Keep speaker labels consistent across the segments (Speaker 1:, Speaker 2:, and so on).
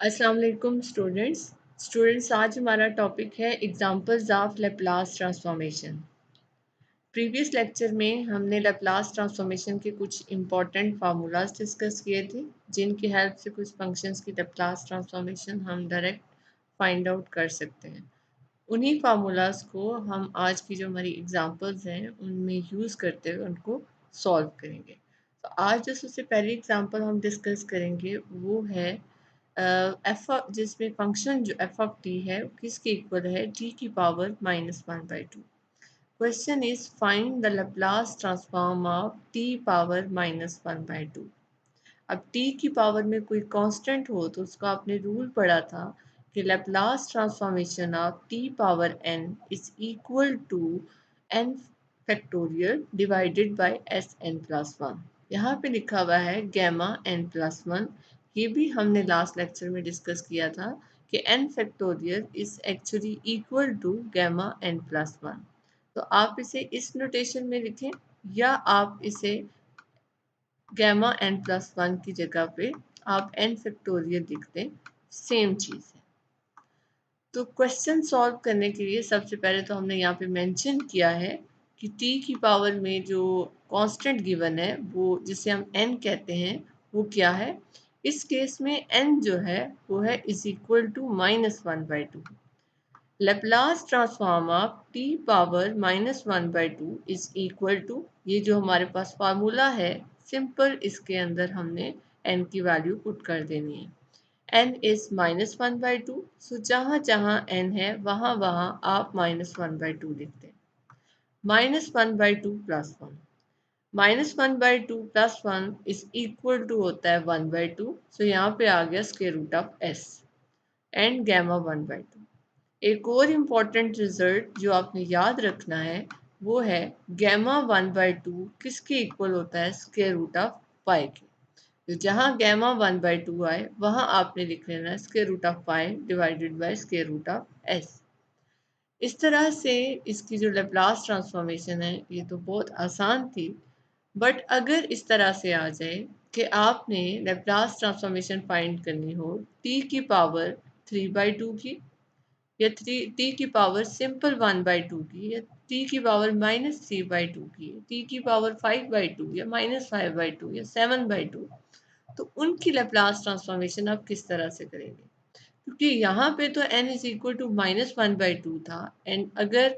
Speaker 1: अस्सलाम वालेकुम स्टूडेंट्स आज हमारा टॉपिक है examples of Laplace transformation. Previous lecture में हमने लैप्लास ट्रांसफॉर्मेशन के कुछ इंपॉर्टेंट फार्मूलाज डिस्कस किए थे, जिनकी हेल्प से कुछ फंक्शंस की लैप्लास ट्रांसफॉर्मेशन हम डायरेक्ट फाइंड आउट कर सकते हैं। उन्हीं फार्मूलाज को हम आज की जो हमारी एग्जांपल्स हैं उनमें यूज़ करते हुए उनको सॉल्व करेंगे। तो आज जो सबसे पहली एग्जांपल हम डिस्कस करेंगे वो है एफ, जिसमें फंक्शन जो एफ ऑफ टी है किसके इक्वल है टी की power -1/2। Question is find the Laplace transform of t power -1/2। अब टी की पावर में कोई कांस्टेंट हो तो उसका आपने रूल पढ़ा था कि Laplace transformation of t power n is equal to n factorial divided by s n plus one. यहाँ पे लिखा हुआ है गैमा n प्लस वन। ये भी हमने लास्ट लेक्चर में डिस्कस किया था कि n factorial is actually equal to gamma n plus one. तो आप इसे इस नोटेशन में लिखें या आप इसे गैमा n प्लस वन की जगह पे आप n फैक्टोरियल लिख दें, सेम चीज़ है। तो क्वेश्चन सॉल्व करने के लिए सबसे पहले तो हमने यहाँ पे मेंशन किया है कि t की पावर में जो कांस्टेंट गिवन है वो जिसे हम n कहते हैं वो क्या है। इस केस में n जो है वो है is equal to -1/2। Laplace transform of t power -1/2 is equal to, ये जो हमारे पास फार्मूला है सिंपल, इसके अंदर हमने n की वैल्यू पुट कर देनी है। n इज -1/2, सो जहाँ जहाँ n है वहाँ वहाँ आप -1/2 लिख दें। -1/2 plus one, -1/2 plus one is equal to होता है 1/2, सो यहाँ पे आ गया square root of s and gamma 1/2। एक और इम्पॉर्टेंट रिजल्ट जो आपने याद रखना है वो है गैमा 1/2 किसके इक्वल होता है स्क्वायर रूट ऑफ पाई के। तो जहाँ गैमा 1/2 आए वहाँ आपने लिख लेना है square root of pi divided by square root of s. इस तरह से इसकी जो लैप्लास ट्रांसफॉर्मेशन है ये तो बहुत आसान थी, बट अगर इस तरह से आ जाए कि आपने लैप्लास ट्रांसफॉर्मेशन फाइंड करनी हो टी की पावर 3/2 की, या टी की पावर सिंपल 1/2 की, या टी की पावर -3/2 की, टी की पावर 5/2 या -5/2 या 7/2, तो उनकी लैप्लास ट्रांसफॉर्मेशन आप किस तरह से करेंगे। क्योंकि यहाँ पे तो n इज इक्वल टू -1/2 था, एंड अगर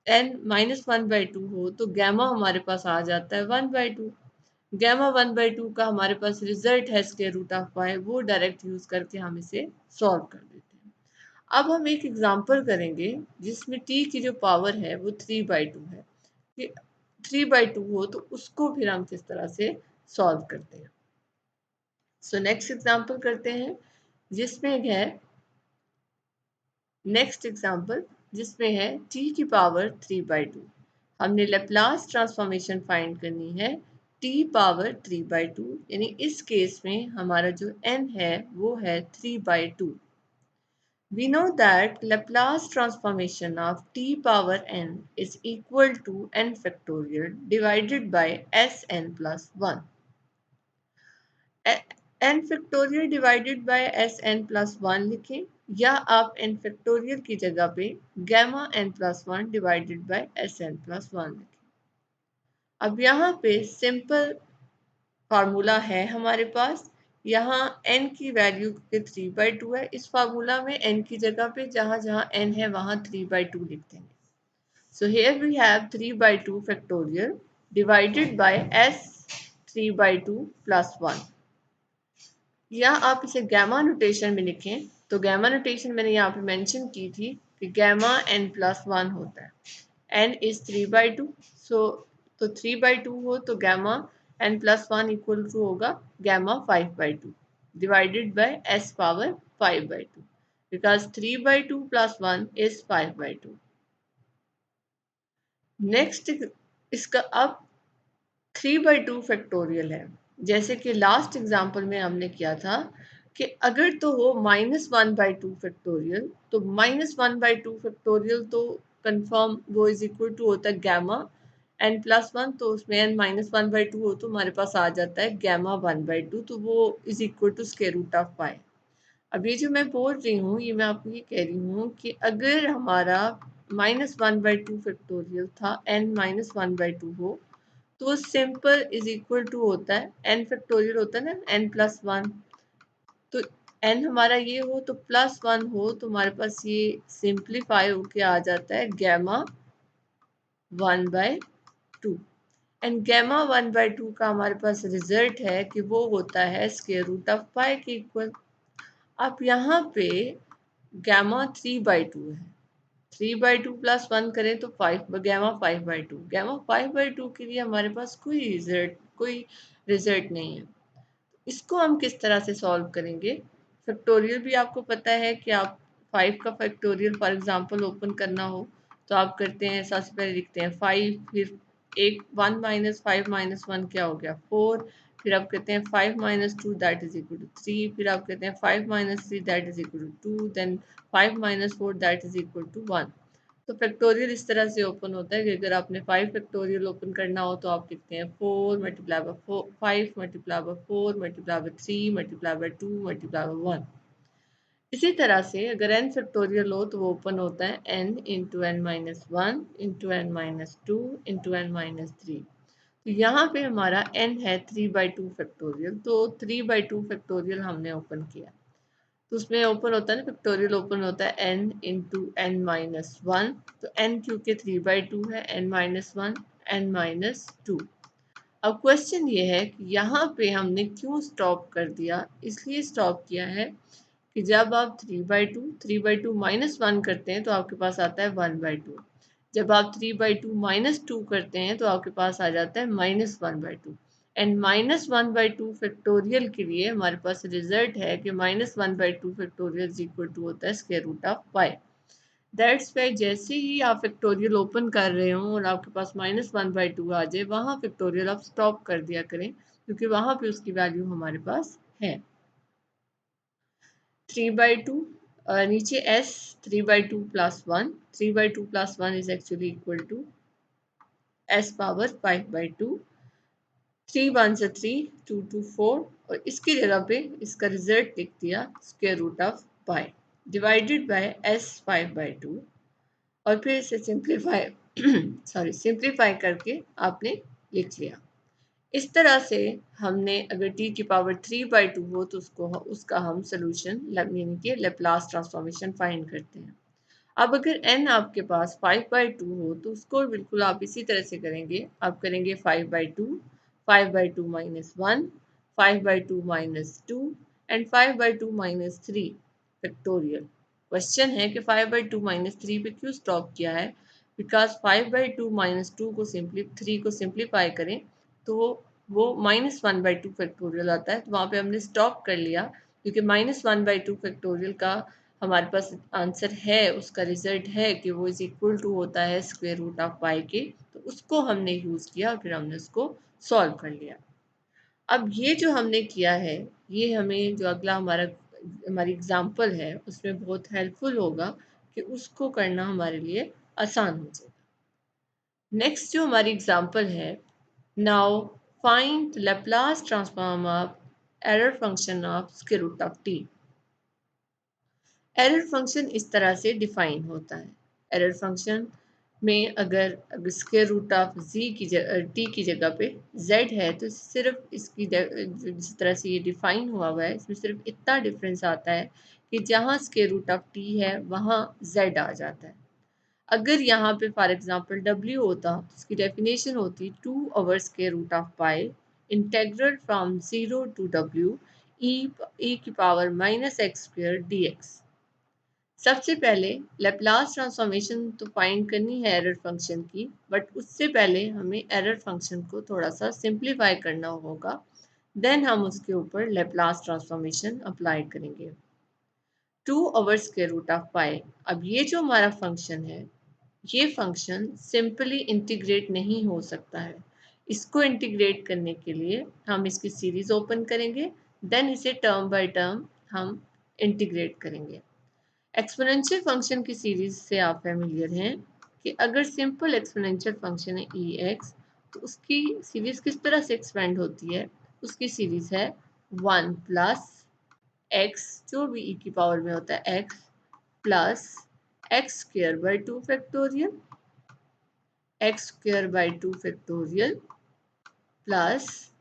Speaker 1: n -1/2 हो तो गैमा हमारे पास आ जाता है 1/2। गैमा 1/2 का हमारे पास रिजल्ट है स्क्वायर रूट ऑफ पाई, वो डायरेक्ट यूज करके हम इसे सॉल्व कर देते हैं। अब हम एक एग्जांपल करेंगे जिसमें t की जो पावर है वो 3/2 है कि 3/2 हो तो उसको फिर हम किस तरह से सॉल्व करते हैं। सो नेक्स्ट एग्जांपल करते हैं जिसमें है नेक्स्ट एग्जांपल जिसमें है t की पावर 3/2। हमने लैप्लास ट्रांसफॉर्मेशन फाइंड करनी है t पावर 3/2, यानी इस केस में हमारा जो n है वो है 3/2। We know that Laplace transformation of t power n is equal to n factorial divided by Sn plus 1. n factorial divided by Sn plus 1 लिखें, या आप n factorial की जगह पे gamma n plus 1 divided by Sn plus 1 लिखें। अब यहाँ पे सिंपल फार्मूला है हमारे पास, यहाँ n की वैल्यू के 3/2 है, इस फार्मूला में n की जगह पे जहाँ जहाँ n है वहाँ 3/2 लिख देंगे। So here we have 3/2 factorial divided by s 3/2 plus 1, या आप इसे गैमा नोटेशन में लिखें तो गैमा नोटेशन मैंने यहाँ पे मेंशन की थी कि गैमा n प्लस 1 होता है। n इज 3/2, सो तो 3/2 हो तो gamma n plus 1 equal to होगा gamma 5/2 divided by s power 5/2, because 3/2 plus 1 is 5/2। Next इसका अब 3/2 फैक्टोरियल है, जैसे कि लास्ट एग्जांपल में हमने किया था कि अगर तो हो -1/2 फैक्टोरियल, तो -1/2 फैक्टोरियल तो कंफर्म वो इज इक्वल टू होता है गैमा n प्लस 1, तो उसमें n -1/2 हो तो हमारे पास आ जाता है गैमा 1/2, तो वो is equal to square root of pi. अब ये जो मैं बोल रही हूँ, ये मैं आपको ये कह रही हूँ कि अगर हमारा -1/2 फैक्टोरियल था n-1/2 हो, तो सिंपल इज इक्वल टू होता है n फैक्टोरियल होता है ना n+1, तो n हमारा ये हो तो +1 हो, तो हमारे पास ये सिंप्लीफाई होके आ जाता है गैमा 1/2 एंड गैमा 1/2 का हमारे पास रिजल्ट है कि वो होता है स्क्वायर रूट ऑफ पाई के इक्वल। अब यहाँ पे गैमा 3/2 है, 3/2 +1 करें तो 5 गैमा 5/2, गैमा 5/2 के लिए हमारे पास कोई रिजल्ट नहीं है। इसको हम किस तरह से सॉल्व करेंगे? फैक्टोरियल भी आपको पता है कि आप 5 का फैक्टोरियल फॉर एग्जांपल ओपन करना हो तो आप करते हैं, सबसे पहले लिखते हैं 5, फिर एक 1 - 5 - 1 क्या हो गया 4, फिर आप कहते हैं 5 - 2 दैट इज इक्वल टू 3, फिर आप कहते हैं 5 - 3 that is equal to 2, then 5 - 4 that is equal to 1। तो फैक्टोरियल इस तरह से ओपन होता है कि अगर आपने 5 फैक्टोरियल ओपन करना हो तो आप लिखते हैं 4 multiply by 4, 5 multiply by 4 multiply by 3 multiply by 2 multiply by 1। इसी तरह से अगर n फैक्टोरियल हो तो वो ओपन होता है n into n minus 1 into n minus 2 into n minus 3। तो यहाँ पे हमारा n है 3/2 फैक्टोरियल, तो 3/2 फैक्टोरियल हमने ओपन किया, तो उसमें ओपन होता है ना, फैक्टोरियल ओपन होता है n इंटू n माइनस 1, तो n क्योंकि 3/2 है, n माइनस 1 n माइनस 2। अब क्वेश्चन ये है कि यहाँ पे हमने क्यों स्टॉप कर दिया? इसलिए स्टॉप किया है कि जब आप 3/2 -1 करते हैं तो आपके पास आता है 1/2, जब आप 3/2 -2 करते हैं तो आपके पास आ जाता है -1/2 एंड -1/2 फैक्टोरियल के लिए हमारे पास रिजल्ट है कि -1/2 फैक्टोरियल इज इक्वल टू होता है square root of pi. That's why जैसे ही आप फैक्टोरियल ओपन कर रहे हो और आपके पास -1/2 आ जाए, वहाँ फैक्टोरियल आप स्टॉप कर दिया करें, क्योंकि वहाँ पे उसकी वैल्यू हमारे पास है 3/2। नीचे s 3/2 + 1, 3/2 + 1 is actually equal to s power 5/2, 3 1 से 3, 2 2 4, और इसकी जगह पे इसका रिजल्ट लिख दिया square root of pi divided by s 5/2, और फिर इसे सिंप्लीफाई करके आपने लिख लिया। इस तरह से हमने अगर t की पावर 3/2 हो तो उसका हम सोल्यूशन यानी कि लेप्लास ट्रांसफॉर्मेशन फाइंड करते हैं। अब अगर n आपके पास 5/2 हो तो उसको बिल्कुल आप इसी तरह से करेंगे, आप करेंगे 5/2, 5/2 - 1, 5/2 - 2 एंड 5/2 - 3 फैक्टोरियल। क्वेश्चन है कि 5/2 - 3 पे क्यों स्टॉप किया है? बिकॉज 5/2 - 2 को 3 को सिंप्लीफाई करें तो वो -1/2 फैक्टोरियल आता है, तो वहाँ पे हमने स्टॉप कर लिया, क्योंकि -1/2 फैक्टोरियल का हमारे पास आंसर है, उसका रिजल्ट है कि वो इज इक्वल टू होता है स्क्वायर रूट ऑफ पाई के, तो उसको हमने यूज़ किया और फिर हमने उसको सॉल्व कर लिया। अब ये जो हमने किया है, ये हमें जो अगला हमारी एग्जाम्पल है उसमें बहुत हेल्पफुल होगा कि उसको करना हमारे लिए आसान हो जाएगा। नेक्स्ट जो हमारी एग्जाम्पल है, now find Laplace transform of error function of square root of t. Error function इस तरह से डिफाइन होता है। एरर फंक्शन में अगर स्क्वायर रूट ऑफ टी की जगह पे z है तो सिर्फ इसकी जिस तरह से ये डिफाइन हुआ है, इसमें सिर्फ इतना डिफरेंस आता है कि जहाँ स्क्वायर रूट ऑफ टी है वहाँ z आ जाता है। अगर यहाँ पे फॉर एग्जांपल w होता तो इसकी डेफिनेशन होती 2 square root of pi integral from 0 to w e की पावर -x² dx। सबसे पहले लैप्लास ट्रांसफॉर्मेशन तो फाइंड करनी है एरर फंक्शन की, बट उससे पहले हमें एरर फंक्शन को थोड़ा सा सिंप्लीफाई करना होगा, देन हम उसके ऊपर लैप्लास ट्रांसफॉर्मेशन अप्लाई करेंगे। 2 स्क्वायर रूट ऑफ पाई। अब ये जो हमारा फंक्शन है, ये फंक्शन सिंपली इंटीग्रेट नहीं हो सकता है। इसको इंटीग्रेट करने के लिए हम इसकी सीरीज ओपन करेंगे, देन इसे टर्म बाय टर्म हम इंटीग्रेट करेंगे। एक्सपोनेंशियल फंक्शन की सीरीज से आप फेमिलियर हैं कि अगर सिंपल एक्सपोनेंशियल फंक्शन है ex, तो उसकी सीरीज किस तरह से एक्सपेंड होती है? उसकी सीरीज है 1 + x जो भी e की पावर में होता है x plus x square by two factorial x square by two factorial plus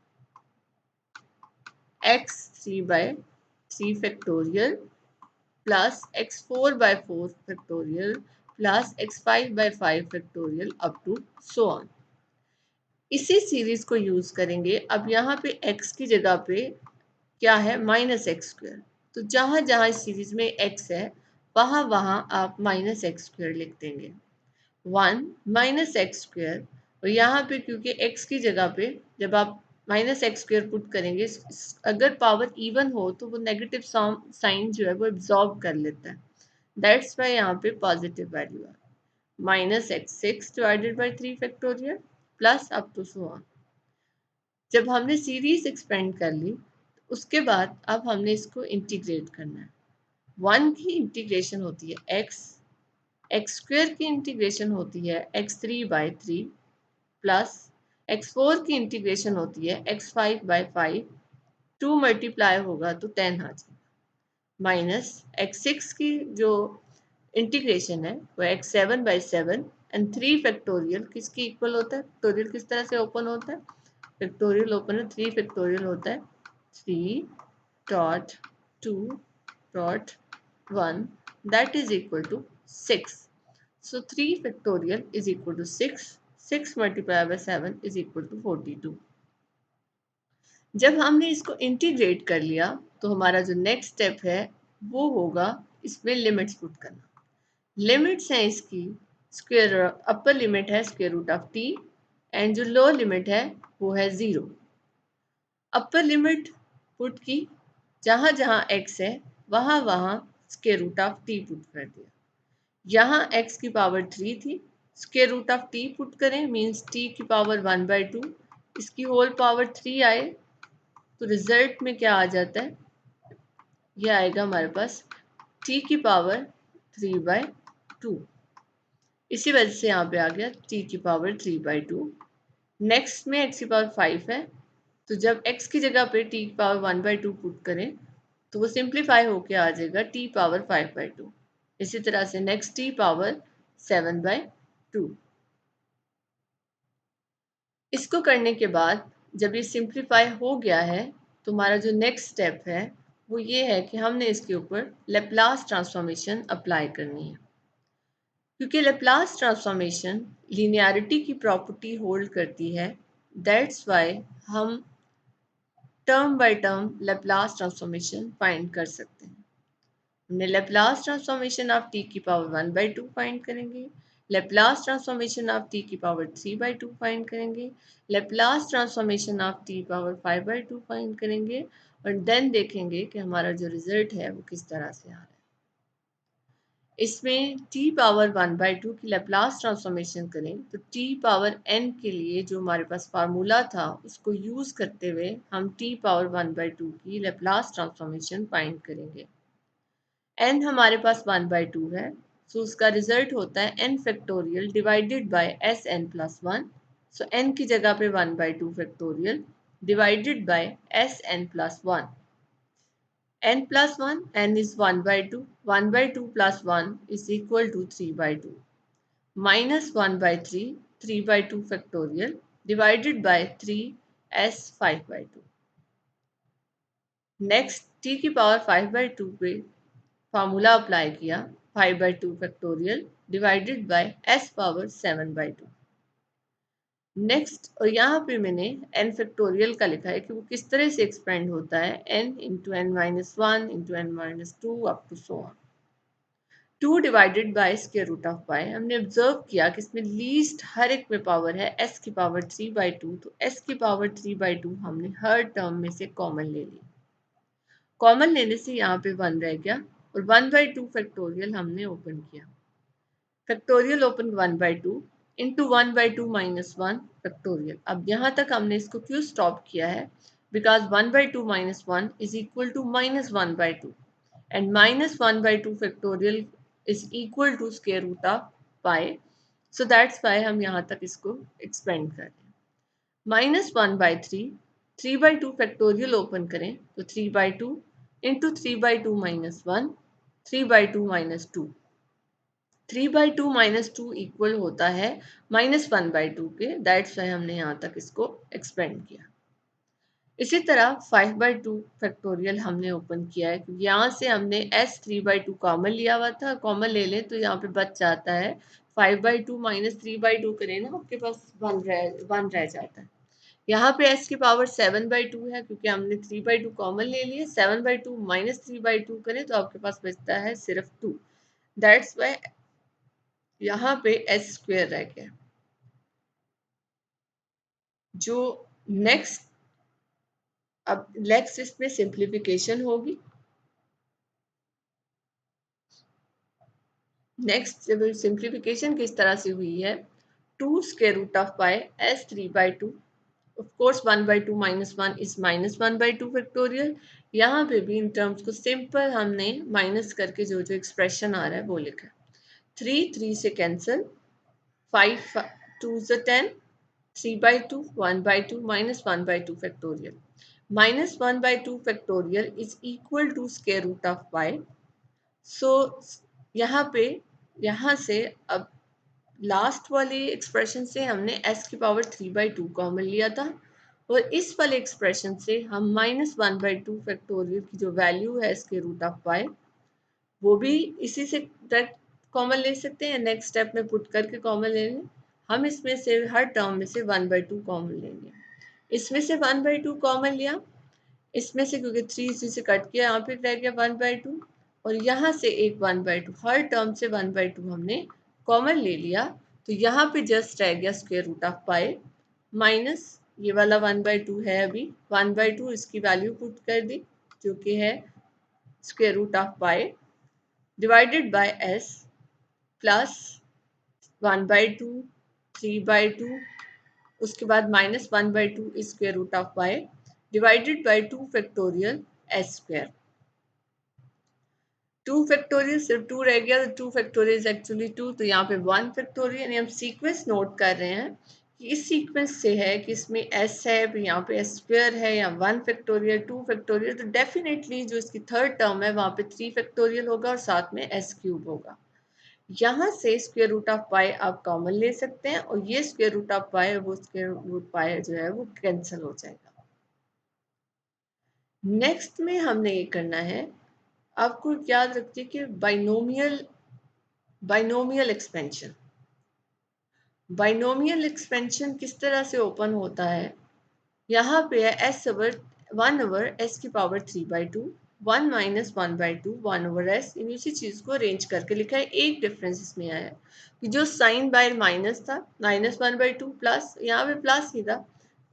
Speaker 1: x three by three factorial plus x four by four factorial plus x five by five factorial up to so on. इसी series को use करेंगे। अब यहाँ पे x की जगह पे क्या है माइनस एक्स स्क्वायर, तो जहां जहां इस सीरीज में x है वहां वहां आप माइनस एक्स स्क्वायर लिख देंगे। 1 - x स्क्वायर, और यहाँ पे क्योंकि x की जगह पे जब आप माइनस एक्स स्क्वायर पुट करेंगे, अगर पावर इवन हो तो वो नेगेटिव साइन जो है वो एब्जॉर्ब कर लेता है। दैट्स वाई यहाँ पे पॉजिटिव वैल्यू है। -x6 divided by 3 factorial plus up to so on. जब हमने सीरीज एक्सपेंड कर ली उसके बाद अब हमने इसको इंटीग्रेट करना है। 1 की इंटीग्रेशन होती है एक्स स्क्वायर की इंटीग्रेशन होती है x3/3 प्लस x4 की इंटीग्रेशन होती है x5/5। 2 मल्टीप्लाई होगा तो 10 आ जाएगा। माइनस x6 की जो इंटीग्रेशन है वो x7/7 एंड 3 फैक्टोरियल किसकी इक्वल होता है। फैक्टोरियल किस तरह से ओपन होता है, फैक्टोरियल ओपन है 3 फैक्टोरियल होता है 3.2.1 that is equal to 6. So 3 factorial is equal to 6. 6 multiplied by 7 is equal to 42. जब हमने इसको इंटीग्रेट कर लिया तो हमारा जो नेक्स्ट स्टेप है वो होगा इसमें लिमिट्स पुट करना। लिमिट्स हैं इसकी, स्क्वायर अपर लिमिट है square root of t and जो लोअर लिमिट है वो है 0। अपर लिमिट पुट की, जहां जहां x है वहां वहां square root of t put कर दिया। यहाँ x की पावर 3 थी, square root of t put करें मीन्स t की पावर 1/2, इसकी होल पावर 3 आए तो रिजल्ट में क्या आ जाता है, ये आएगा हमारे पास t की पावर 3/2। इसी वजह से यहाँ पे आ गया t की पावर 3/2। नेक्स्ट में x की पावर 5 है, तो जब x की जगह पे t की पावर 1/2 पुट करें तो वो सिंप्लीफाई होके आ जाएगा t पावर 5/2। इसी तरह से नेक्स्ट t पावर 7/2। इसको करने के बाद जब ये सिंप्लीफाई हो गया है तो हमारा जो नेक्स्ट स्टेप है वो ये है कि हमने इसके ऊपर लेप्लास ट्रांसफॉर्मेशन अप्लाई करनी है। क्योंकि लेप्लास ट्रांसफॉर्मेशन लीनियरिटी की प्रॉपर्टी होल्ड करती है, दैट्स वाई हम term by term Laplace transformation find कर सकते हैं। हमने लेप्लास ट्रांसफॉर्मेशन ऑफ t की पावर 1/2 फाइंड करेंगे, लेप्लास ट्रांसफॉर्मेशन ऑफ t की पावर 3/2 फाइंड करेंगे, Laplace transformation of t power 5/2 find करेंगे और देन देखेंगे कि हमारा जो रिजल्ट है वो किस तरह से आ रहा है। इसमें t पावर 1/2 की लेप्लास ट्रांसफॉर्मेशन करें तो t पावर n के लिए जो हमारे पास फार्मूला था उसको यूज़ करते हुए हम t पावर 1/2 की लेप्लास ट्रांसफॉर्मेशन फाइंड करेंगे। n हमारे पास 1/2 है, सो उसका रिजल्ट होता है n factorial divided by s n plus 1। So n की जगह पे 1/2 factorial divided by s n plus 1। n plus 1, n is 1/2, 1/2 plus 1 is equal to 3/2, minus 1/3, 3/2 factorial divided by 3 s 5/2। Next t की power 5/2 पे formula apply किया 5/2 factorial divided by s power 7/2। Next और यहाँ पे मैंने n फैक्टोरियल का लिखा है कि वो किस तरह से एक्सपेंड होता है n into n-1 into n-2 up to so on. 2 divided by square root of pi, हमने ऑब्जर्व किया कि इसमें लीस्ट हर एक में पावर है s की पावर 3/2, तो s की पावर 3/2 हमने हर टर्म में से कॉमन ले ली। कॉमन लेने से यहाँ पे 1 रह गया और 1/2 फैक्टोरियल हमने ओपन किया। Factorial open 1/2 into 1/2 minus 1 factorial. अब यहाँ तक हमने इसको क्यों स्टॉप किया है, because 1/2 minus 1 is equal to minus 1/2 and minus 1/2 factorial is equal to square root of pi. So that's why हम यहाँ तक इसको एक्सपेंड कर रहे हैं। -1/3, 3/2 फैक्टोरियल ओपन करें तो 3/2 इंटू 3/2 - 1, 3/2 - 2। 3/2 - 2 इक्वल होता है -1/2 के। दैट्स वाई हमने यहाँ तक इसको एक्सपेंड किया। इसी तरह 5/2 फैक्टोरियल हमने ओपन किया है क्योंकि यहाँ से हमने s 3/2 कॉमन लिया हुआ था। कॉमन ले लें तो यहाँ पे बच जाता है 5/2 - 3/2 करें ना, आपके पास 1 रह जाता है। यहाँ पे s की पावर 7/2 है क्योंकि हमने 3/2 कॉमन ले लिया। 7/2 - 3/2 करें तो आपके पास बचता है सिर्फ 2। दैट्स वाई यहाँ पे s स्क्वेयर रह गया। जो नेक्स्ट अब नेक्स्ट इसमें सिंप्लीफिकेशन होगी। नेक्स्ट सिंप्लीफिकेशन किस तरह से हुई है, 2 square root of pi s 3/2। Of course 1/2 - 1 is -1/2 factorial. यहाँ पे भी इन टर्म्स को सिंपल हमने माइनस करके जो जो एक्सप्रेशन आ रहा है वो लिखा। 3 3 से cancel, 5 2 10, 3/2 1/2 -1/2 factorial. -1/2 factorial is equal to square root of pi. So यहाँ पे यहाँ से अब लास्ट वाले एक्सप्रेशन से हमने s की पावर 3/2 कॉमन लिया था और इस वाले एक्सप्रेशन से हम -1/2 फैक्टोरियल की जो वैल्यू है इसके रूट ऑफ पाई वो भी इसी से डायरेक्ट कॉमन ले सकते हैं। नेक्स्ट स्टेप में पुट करके कॉमन ले लें। हम इसमें से हर टर्म में से 1/2 कॉमन लेंगे। इसमें से 1/2 कॉमन लिया, इसमें से क्योंकि 3 इसी से कट किया यहाँ पे रह गया 1/2 और यहाँ से एक 1/2, हर टर्म से 1/2 हमने कॉमन ले लिया। तो यहाँ पे जस्ट रह गया square root of pi minus ये वाला 1/2 है। अभी 1/2 इसकी वैल्यू पुट कर दी जो कि है square root of pi divided by s plus 1/2 3/2 उसके बाद -1/2 square root of pi divided by 2 factorial s square. 2 factorial सिर्फ 2 रह गया तो 2 फैक्टोरियल एक्चुअली 2, तो यहाँ पे 1 फैक्टोरियल यानी हम सीक्वेंस नोट कर रहे हैं कि इस सीक्वेंस से है कि इसमें s है, यहाँ पे s स्क्वायर है या 1 फैक्टोरियल 2 फैक्टोरियल, तो डेफिनेटली जो इसकी थर्ड टर्म है वहाँ पे 3 फैक्टोरियल होगा और साथ में s क्यूब होगा। यहाँ से स्क्वायर रूट ऑफ पाई आप कॉमन ले सकते हैं और ये स्क्वायर रूट ऑफ पाई वो स्क्वायर रूट पाई जो है वो कैंसिल हो जाएगा। नेक्स्ट में हमने ये करना है, आपको याद रखिए कि बाइनोमियल एक्सपेंशन। बाइनोमियल एक्सपेंशन किस तरह से ओपन होता है, यहाँ पे है s ओवर 1 ओवर s की पावर 3/2 1 - 1/2 1 ओवर s। इन उसी चीज़ को अरेंज करके लिखा है। एक डिफरेंस इसमें आया है कि जो साइन बाय माइनस था -1/2 प्लस यहाँ पे प्लस ही था,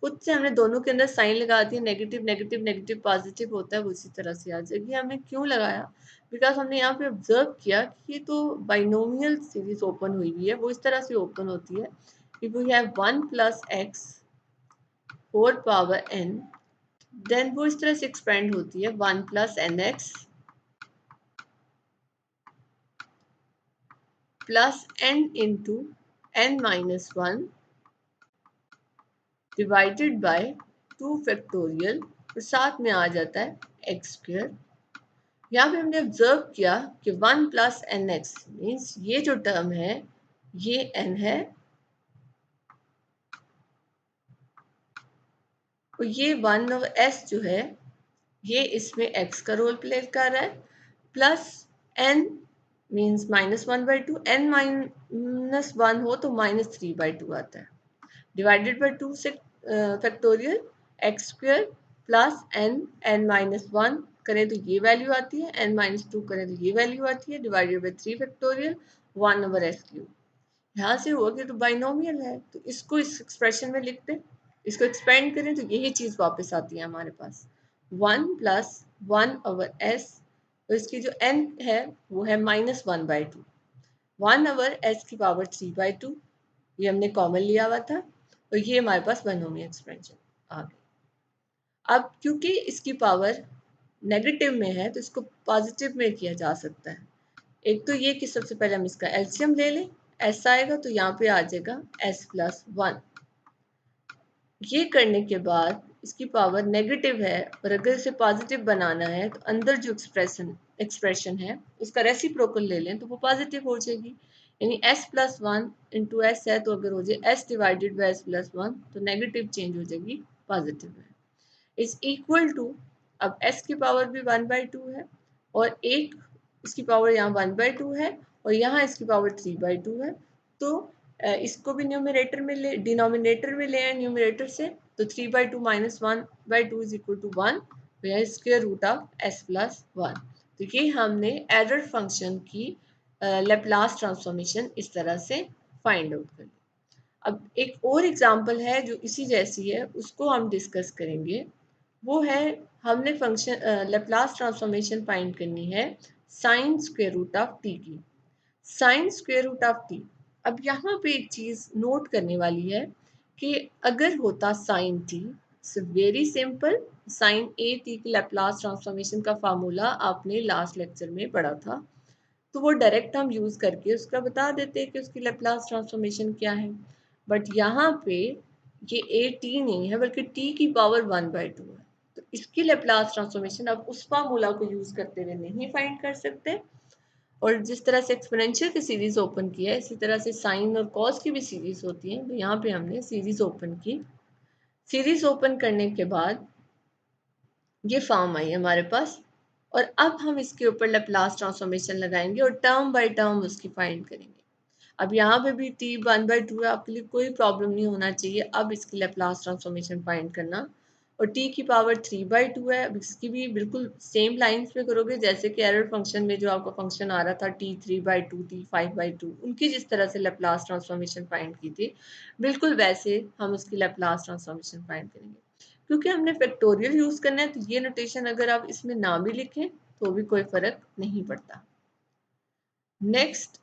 Speaker 1: खुद से हमने दोनों के अंदर साइन लगा दिया। नेगेटिव नेगेटिव नेगेटिव पॉजिटिव होता है वो इसी तरह से आ जाएगी। हमने क्यों लगाया, बिकॉज हमने यहाँ पे ऑब्जर्व किया कि ये तो बाइनोमियल सीरीज ओपन हुई है, वो इस तरह से ओपन होती है कि we have 1 + x 4 power n, then वो इस तरह से एक्सपेंड होती है 1 + nx plus n into n-1 divided by 2 factorial और साथ में आ जाता है x स्क्वायर। यहाँ पे हमने ऑब्जर्व किया कि 1 + nx मीन्स ये जो टर्म है ये n है और ये 1 ओवर s जो है ये इसमें x का रोल प्ले कर रहा है, प्लस n मीन्स -1/2, n-1 हो तो -3/2 आता है, डिवाइडेड बाय 2 से factorial x square plus n-1 करें तो ये वैल्यू आती है, n-2 करें तो ये वैल्यू आती है, divided by 3 factorial 1 over s cube. यहाँ से हुआ कि तो बाइनोमियल है तो इसको इस एक्सप्रेशन में लिख दें, इसको एक्सपेंड करें तो यही चीज़ वापस आती है हमारे पास 1 + 1 ओवर s। तो इसकी जो n है वो है -1/2 1 ओवर s की पावर 3/2, ये हमने कॉमन लिया हुआ था और ये हमारे पास बाइनोमियल एक्सपेंशन आ गई। अब क्योंकि इसकी पावर नेगेटिव में है तो इसको पॉजिटिव में किया जा सकता है। एक तो ये कि सबसे पहले हम इसका एलसीएम ले लें, s आएगा तो यहाँ पे आ जाएगा s + 1। ये करने के बाद इसकी पावर नेगेटिव है और अगर इसे पॉजिटिव बनाना है तो अंदर जो एक्सप्रेशन है उसका रेसिप्रोकल ले लें तो वो पॉजिटिव हो जाएगी। यानी s+1 इंटू एस है तो अगर हो जाए s डिवाइडेड बाई s+1 तो नेगेटिव चेंज हो जाएगी पॉजिटिव में। इज इक्वल टू, अब s की पावर भी 1/2 है और एक इसकी पावर यहाँ 1/2 है और यहाँ इसकी पावर 3/2 है, तो इसको भी न्यूमरेटर में ले, डिनोमिनेटर में ले आए न्यूमरेटर से, तो 3/2 minus 1/2 is equal to 1, square root of s+1। तो ये हमने एरर फंक्शन की लेप्लास ट्रांसफॉर्मेशन इस तरह से फाइंड आउट कर ली। अब एक और एग्जांपल है जो इसी जैसी है, उसको हम डिस्कस करेंगे। वो है, हमने फंक्शन लेप्लास ट्रांसफॉर्मेशन फाइंड करनी है sine square root of T की। Sine square root of T, अब यहाँ पे एक चीज नोट करने वाली है कि अगर होता sine t, very simple, sine a t की लेप्लास ट्रांसफॉर्मेशन का फार्मूला आपने लास्ट लेक्चर में पढ़ा था, तो वो डायरेक्ट हम यूज करके उसका बता देते हैं कि उसकी लेप्लास ट्रांसफॉर्मेशन क्या है। बट यहाँ पे ये ए टी नहीं है बल्कि टी की पावर 1/2 है, तो इसकी लेप्लास ट्रांसफॉर्मेशन अब उस फार्मूला को यूज करते हुए नहीं फाइंड कर सकते। और जिस तरह से एक्सपोनेंशियल की सीरीज ओपन की है, इसी तरह से साइन और कॉस की भी सीरीज होती है, तो यहाँ पे हमने सीरीज ओपन की। सीरीज ओपन करने के बाद ये फॉर्म आई हमारे पास, और अब हम इसके ऊपर लेप्लास ट्रांसफॉर्मेशन लगाएंगे और टर्म बाय टर्म उसकी फाइंड करेंगे। अब यहाँ पे भी t 1/2 है, आपके लिए कोई प्रॉब्लम नहीं होना चाहिए अब इसकी लेप्लास ट्रांसफॉर्मेशन फाइंड करना। और t की पावर 3/2 है, अब इसकी भी बिल्कुल सेम लाइंस पे करोगे जैसे कि एरर फंक्शन में जो आपका फंक्शन आ रहा था t 3/2 t 5/2, उनकी जिस तरह से लेप्लास ट्रांसफॉर्मेशन फाइंड की थी, बिल्कुल वैसे हम उसकी लेप्लास ट्रांसफॉर्मेशन फाइंड करेंगे। क्योंकि हमने फैक्टोरियल यूज करना है तो ये नोटेशन अगर आप इसमें ना भी लिखें तो भी कोई फर्क नहीं पड़ता। नेक्स्ट,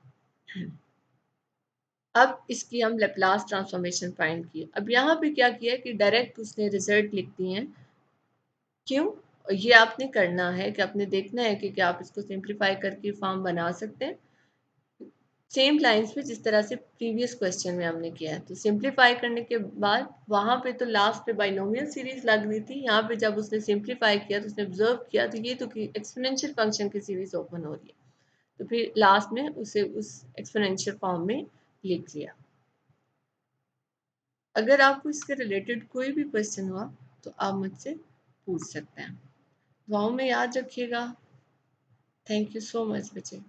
Speaker 1: अब इसकी हम लेप्लास ट्रांसफॉर्मेशन फाइंड की। अब यहाँ पे क्या किया कि डायरेक्ट उसने रिजल्ट लिख दिए हैं। क्यों? ये आपने करना है कि आपने देखना है कि क्या आप इसको सिंप्लीफाई करके फॉर्म बना सकते हैं सेम लाइंस पे जिस तरह से प्रीवियस क्वेश्चन में हमने किया है। तो सिंप्लीफाई करने के बाद वहां पे तो लास्ट पे बाइनोमियल सीरीज लग रही थी, यहाँ पे जब उसने सिंप्लीफाई किया तो उसने ऑब्जर्व किया तो ये तो एक्सपोनेंशियल फंक्शन की सीरीज ओपन हो रही है, तो फिर लास्ट में उसे उस एक्सपोनेंशियल फॉर्म में लिख लिया। अगर आपको इसके रिलेटेड कोई भी क्वेश्चन हुआ तो आप मुझसे पूछ सकते हैं। दुआओं में याद रखिएगा। थैंक यू सो मच बच्चे।